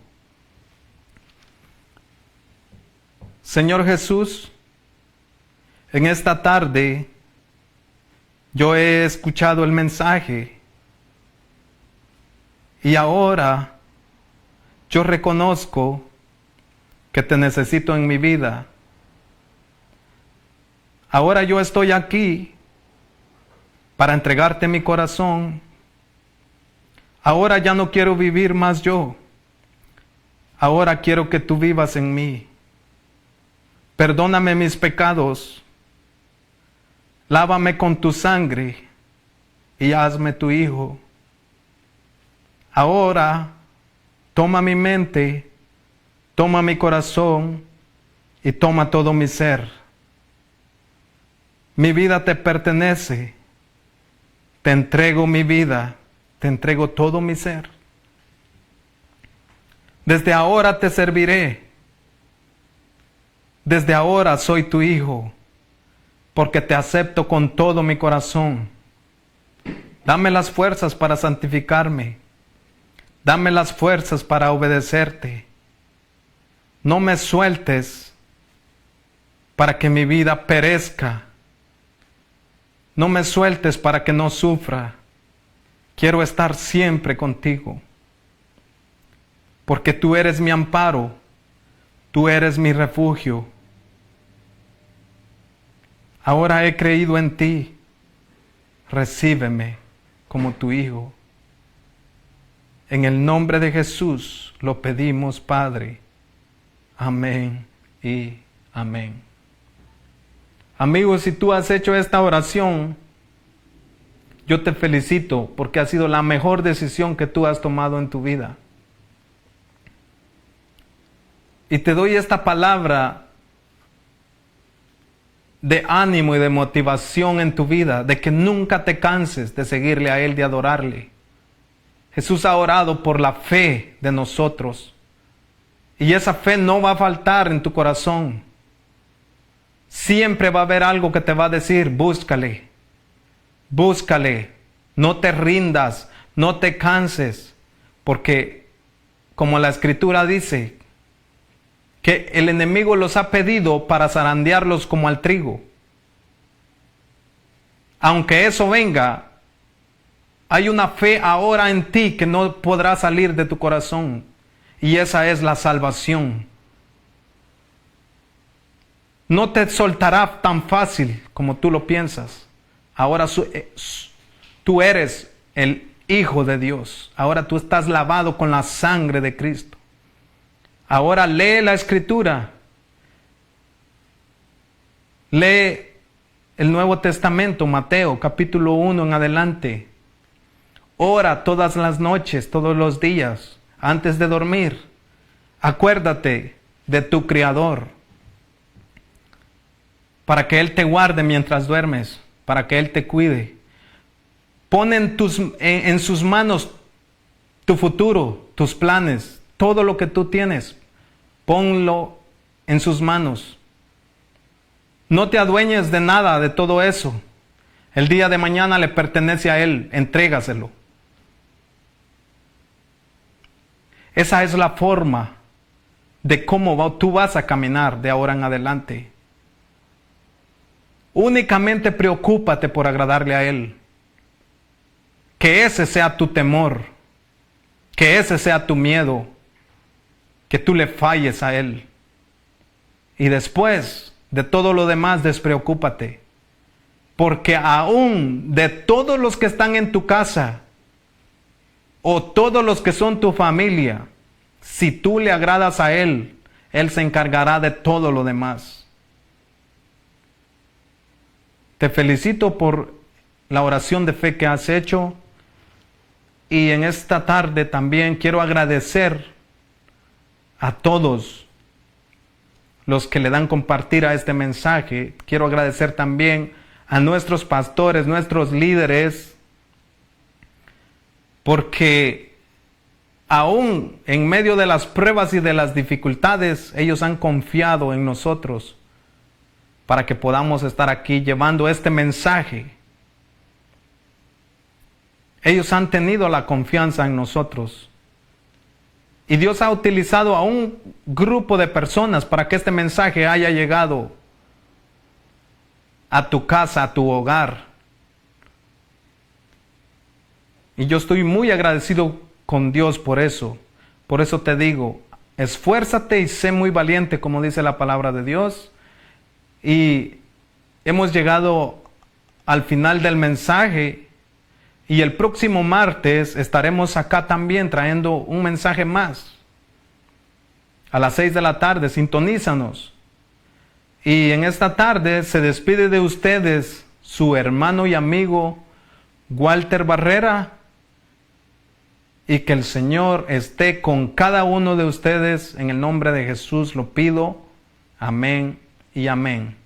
Señor Jesús, en esta tarde yo he escuchado el mensaje y ahora yo reconozco que te necesito en mi vida. Ahora yo estoy aquí para entregarte mi corazón. Ahora ya no quiero vivir más yo. Ahora quiero que tú vivas en mí. Perdóname mis pecados. Lávame con tu sangre y hazme tu hijo. Ahora toma mi mente, toma mi corazón y toma todo mi ser. Mi vida te pertenece. Te entrego mi vida, te entrego todo mi ser. Desde ahora te serviré. Desde ahora soy tu hijo, porque te acepto con todo mi corazón. Dame las fuerzas para santificarme. Dame las fuerzas para obedecerte. No me sueltes para que mi vida perezca. No me sueltes para que no sufra. Quiero estar siempre contigo, porque tú eres mi amparo, tú eres mi refugio. Ahora he creído en ti. Recíbeme como tu hijo. En el nombre de Jesús lo pedimos, Padre. Amén y amén. Amigos, si tú has hecho esta oración, yo te felicito porque ha sido la mejor decisión que tú has tomado en tu vida. Y te doy esta palabra de ánimo y de motivación en tu vida, de que nunca te canses de seguirle a Él, de adorarle. Jesús ha orado por la fe de nosotros. Y esa fe no va a faltar en tu corazón. Siempre va a haber algo que te va a decir, búscale, búscale, no te rindas, no te canses, porque como la Escritura dice, que el enemigo los ha pedido para zarandearlos como al trigo. Aunque eso venga, hay una fe ahora en ti que no podrá salir de tu corazón, y esa es la salvación. No te soltará tan fácil como tú lo piensas. Ahora tú eres el Hijo de Dios. Ahora tú estás lavado con la sangre de Cristo. Ahora lee la Escritura. Lee el Nuevo Testamento, Mateo, capítulo 1 en adelante. Ora todas las noches, todos los días, antes de dormir. Acuérdate de tu Creador, para que Él te guarde mientras duermes, para que Él te cuide. Pon en sus manos tu futuro, tus planes, todo lo que tú tienes. Ponlo en sus manos. No te adueñes de nada de todo eso. El día de mañana le pertenece a Él, entrégaselo. Esa es la forma de cómo tú vas a caminar de ahora en adelante. Únicamente preocúpate por agradarle a Él. Que ese sea tu temor, que ese sea tu miedo, que tú le falles a Él. Y después de todo lo demás, despreocúpate. Porque aún de todos los que están en tu casa, o todos los que son tu familia, si tú le agradas a Él, Él se encargará de todo lo demás. Te felicito por la oración de fe que has hecho. Y en esta tarde también quiero agradecer a todos los que le dan compartir a este mensaje. Quiero agradecer también a nuestros pastores, nuestros líderes, porque aún en medio de las pruebas y de las dificultades, ellos han confiado en nosotros para que podamos estar aquí llevando este mensaje. Ellos han tenido la confianza en nosotros. Y Dios ha utilizado a un grupo de personas para que este mensaje haya llegado a tu casa, a tu hogar. Y yo estoy muy agradecido con Dios por eso. Por eso te digo, esfuérzate y sé muy valiente, como dice la palabra de Dios. Y hemos llegado al final del mensaje. Y el próximo martes estaremos acá también trayendo un mensaje más. A las 6 de la tarde, sintonízanos. Y en esta tarde se despide de ustedes su hermano y amigo Walter Barrera. Y que el Señor esté con cada uno de ustedes. En el nombre de Jesús lo pido. Amén y amén.